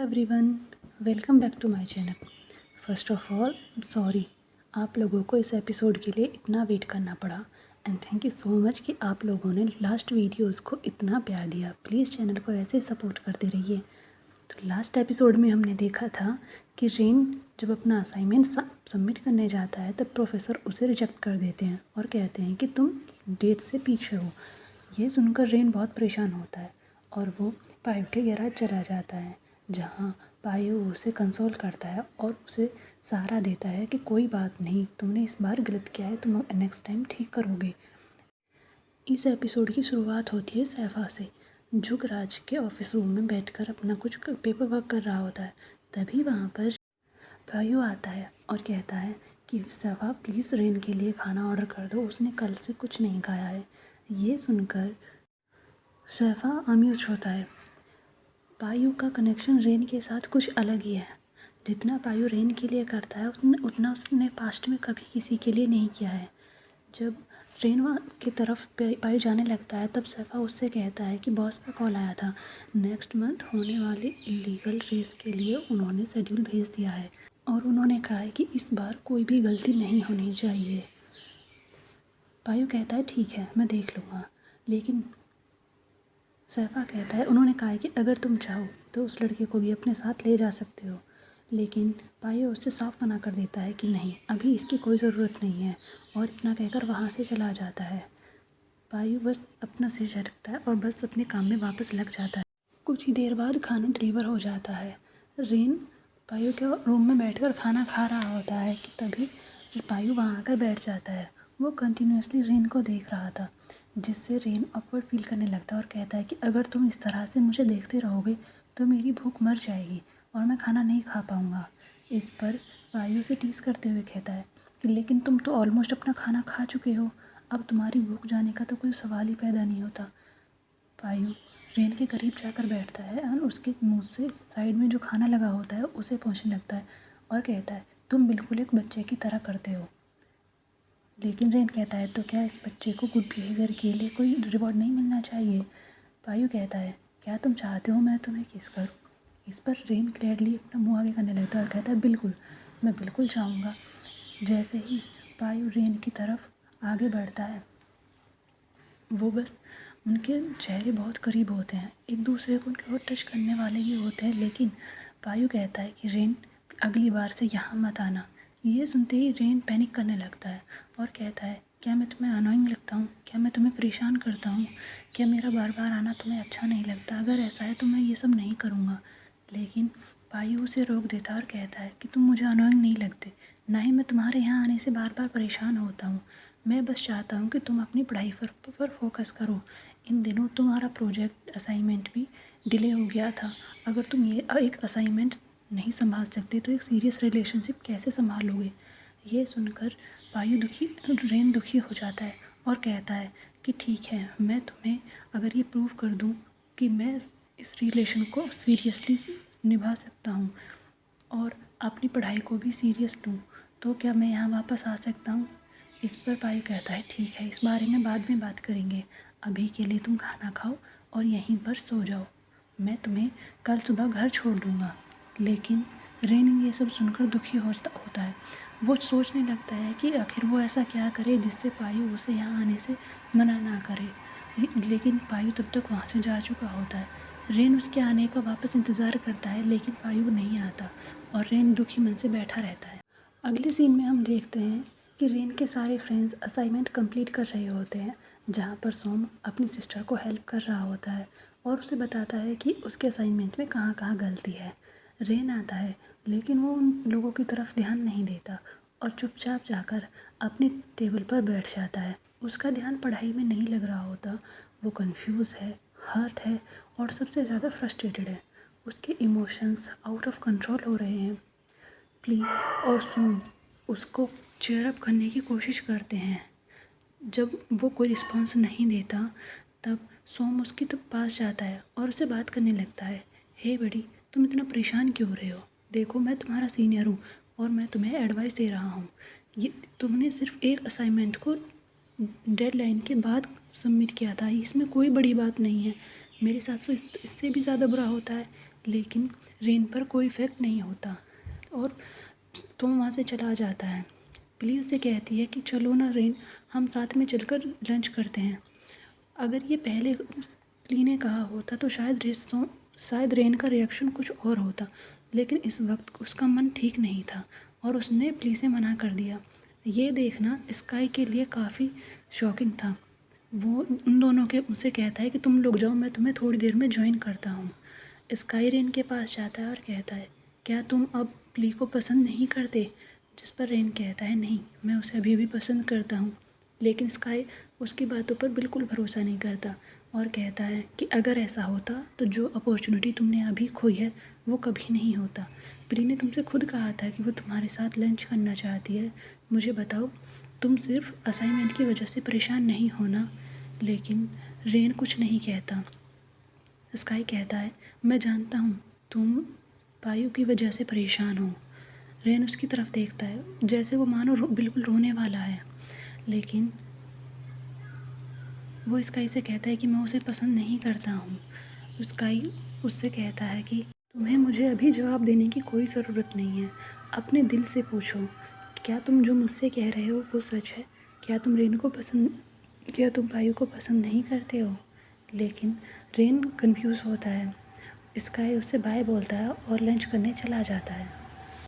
Everyone, welcome back to my channel. First of all sorry आप लोगों को इस एपिसोड के लिए इतना वेट करना पड़ा and thank you so much कि आप लोगों ने लास्ट वीडियोस को इतना प्यार दिया। प्लीज़ चैनल को ऐसे सपोर्ट करते रहिए। तो लास्ट एपिसोड में हमने देखा था कि रेन जब अपना असाइनमेंट सबमिट करने जाता है तब प्रोफेसर उसे रिजेक्ट कर देते हैं और कहते हैं कि तुम डेट से पीछे हो। ये सुनकर रेन बहुत परेशान होता है और वो पायु के गैराज चला जाता है, जहाँ पायु उसे कंसोल करता है और उसे सहारा देता है कि कोई बात नहीं, तुमने इस बार गलत किया है, तुम नेक्स्ट टाइम ठीक करोगे। इस एपिसोड की शुरुआत होती है सैफा से, जो राज के ऑफिस रूम में बैठकर अपना कुछ पेपर वर्क कर रहा होता है। तभी वहाँ पर पायु आता है और कहता है कि सैफा प्लीज़ रेन के लिए खाना ऑर्डर कर दो, उसने कल से कुछ नहीं खाया है। ये सुनकर सैफा अम्यूज़ होता है। पायु का कनेक्शन रेन के साथ कुछ अलग ही है। जितना पायु रेन के लिए करता है उतना उसने पास्ट में कभी किसी के लिए नहीं किया है। जब रेन की तरफ पायु जाने लगता है तब सैफा उससे कहता है कि बॉस का कॉल आया था, नेक्स्ट मंथ होने वाले इलीगल रेस के लिए उन्होंने शेड्यूल भेज दिया है और उन्होंने कहा है कि इस बार कोई भी गलती नहीं होनी चाहिए। पायु कहता है ठीक है, मैं देख लूँगा, लेकिन सैफा कहता है उन्होंने कहा है कि अगर तुम चाहो तो उस लड़के को भी अपने साथ ले जा सकते हो। लेकिन पायु उससे साफ मना कर देता है कि नहीं, अभी इसकी कोई ज़रूरत नहीं है, और इतना कहकर वहाँ से चला जाता है। पायु बस अपना सिर झटकता है और बस अपने काम में वापस लग जाता है। कुछ ही देर बाद खाना डिलीवर हो जाता है। रेन पायु के रूम में बैठकर खाना खा रहा होता है कि तभी पायु वहाँ आकर बैठ जाता है। वो कंटिन्यूसली रेन को देख रहा था, जिससे रेन ऑकवर्ड फील करने लगता है और कहता है कि अगर तुम इस तरह से मुझे देखते रहोगे तो मेरी भूख मर जाएगी और मैं खाना नहीं खा पाऊँगा। इस पर पायु से टीस करते हुए कहता है कि लेकिन तुम तो ऑलमोस्ट अपना खाना खा चुके हो, अब तुम्हारी भूख जाने का तो कोई सवाल ही पैदा नहीं होता। पायु रेन के करीब जाकर बैठता है और उसके मुंह से साइड में जो खाना लगा होता है उसे पहुँचने लगता है और कहता है तुम बिल्कुल एक बच्चे की तरह करते हो। लेकिन रेन कहता है तो क्या इस बच्चे को गुड बिहेवियर के लिए कोई रिवॉर्ड नहीं मिलना चाहिए। पायु कहता है क्या तुम चाहते हो मैं तुम्हें किस करूँ। इस पर रेन ग्लैडली अपना मुँह आगे करने लगता है और कहता है बिल्कुल, मैं बिल्कुल चाहूँगा। जैसे ही पायु रेन की तरफ आगे बढ़ता है, वो बस उनके चेहरे बहुत करीब होते हैं, एक दूसरे को उनके और टच करने वाले ही होते हैं। लेकिन पायु कहता है कि रेन अगली बार से यहाँ मत आना। ये सुनते ही रेन पैनिक करने लगता है और कहता है क्या मैं तुम्हें अनोइंग लगता हूँ, क्या मैं तुम्हें परेशान करता हूँ, क्या मेरा बार बार आना तुम्हें अच्छा नहीं लगता, अगर ऐसा है तो मैं ये सब नहीं करूँगा। लेकिन पायु उसे रोक देता है और कहता है कि तुम मुझे अनोइंग नहीं लगते, ना ही मैं तुम्हारे यहाँ आने से बार बार परेशान होता हूँ। मैं बस चाहता हूँ कि तुम अपनी पढ़ाई पर फोकस करो। इन दिनों तुम्हारा प्रोजेक्ट असाइनमेंट भी डिले हो गया था, अगर तुम ये एक असाइनमेंट नहीं संभाल सकते तो एक सीरियस रिलेशनशिप कैसे संभालोगे। ये सुनकर रेन दुखी हो जाता है और कहता है कि ठीक है, मैं तुम्हें अगर ये प्रूव कर दूँ कि मैं इस रिलेशन को सीरियसली निभा सकता हूँ और अपनी पढ़ाई को भी सीरियस लूँ तो क्या मैं यहाँ वापस आ सकता हूँ। इस पर पायु कहता है ठीक है, इस बारे में बाद में बात करेंगे, अभी के लिए तुम खाना खाओ और यहीं पर सो जाओ, मैं तुम्हें कल सुबह घर छोड़ दूँगा। लेकिन रेन ये सब सुनकर दुखी होता है। वो सोचने लगता है कि आखिर वो ऐसा क्या करे जिससे पायु उसे यहाँ आने से मना ना करे। लेकिन पायु तब तक वहाँ से जा चुका होता है। रेन उसके आने का वापस इंतज़ार करता है, लेकिन पायु नहीं आता और रेन दुखी मन से बैठा रहता है। अगले सीन में हम देखते हैं कि रेन के सारे फ्रेंड्स असाइनमेंट कंप्लीट कर रहे होते हैं, जहाँ पर सोम अपनी सिस्टर को हेल्प कर रहा होता है और उसे बताता है कि उसके असाइनमेंट में कहाँ कहाँ गलती है। रेन आता है लेकिन वो उन लोगों की तरफ ध्यान नहीं देता और चुपचाप जाकर अपनी टेबल पर बैठ जाता है। उसका ध्यान पढ़ाई में नहीं लग रहा होता, वो कंफ्यूज है, हर्ट है और सबसे ज़्यादा फ्रस्ट्रेटेड है। उसके इमोशंस आउट ऑफ कंट्रोल हो रहे हैं। प्ली और सोम उसको चीयर अप करने की कोशिश करते हैं। जब वो कोई रिस्पॉन्स नहीं देता तब सोम उसके पास जाता है और उससे बात करने लगता है। हे बड़ी, तुम इतना परेशान क्यों हो रहे हो, देखो मैं तुम्हारा सीनियर हूँ और मैं तुम्हें एडवाइस दे रहा हूँ। ये तुमने सिर्फ एक असाइनमेंट को डेडलाइन के बाद सबमिट किया था, इसमें कोई बड़ी बात नहीं है, मेरे साथ तो इससे भी ज़्यादा बुरा होता है। लेकिन रेन पर कोई इफ़ेक्ट नहीं होता और तुम वहाँ से चला जाता है। प्ली उससे कहती है कि चलो ना रेन, हम साथ में चलकर लंच करते हैं। अगर ये पहले प्ली ने कहा होता तो शायद रेन का रिएक्शन कुछ और होता, लेकिन इस वक्त उसका मन ठीक नहीं था और उसने प्ली से मना कर दिया। ये देखना स्काई के लिए काफ़ी शॉकिंग था। वो उन दोनों के उनसे कहता है कि तुम लोग जाओ, मैं तुम्हें थोड़ी देर में ज्वाइन करता हूँ। स्काई रेन के पास जाता है और कहता है, क्या तुम अब प्ली को पसंद नहीं करते? जिस पर रेन कहता है, नहीं, मैं उसे अभी भी पसंद करता हूँ। लेकिन स्काई उसकी बातों पर बिल्कुल भरोसा नहीं करता और कहता है कि अगर ऐसा होता तो जो अपॉर्चुनिटी तुमने अभी खोई है वो कभी नहीं होता। प्री ने तुमसे खुद कहा था कि वो तुम्हारे साथ लंच करना चाहती है। मुझे बताओ, तुम सिर्फ असाइनमेंट की वजह से परेशान नहीं होना। लेकिन रेन कुछ नहीं कहता। स्काई कहता है, मैं जानता हूँ तुम पायु की वजह से परेशान हो। रेन उसकी तरफ देखता है जैसे वो मानो बिल्कुल रोने वाला है, लेकिन वो स्काई से कहता है कि मैं उसे पसंद नहीं करता हूँ। स्काई उससे कहता है कि तुम्हें मुझे अभी जवाब देने की कोई ज़रूरत नहीं है। अपने दिल से पूछो, क्या तुम जो मुझसे कह रहे हो वो सच है? क्या तुम पायु को पसंद नहीं करते हो? लेकिन रेन कंफ्यूज होता है। स्काई उससे बाय बोलता है और लंच करने चला जाता है।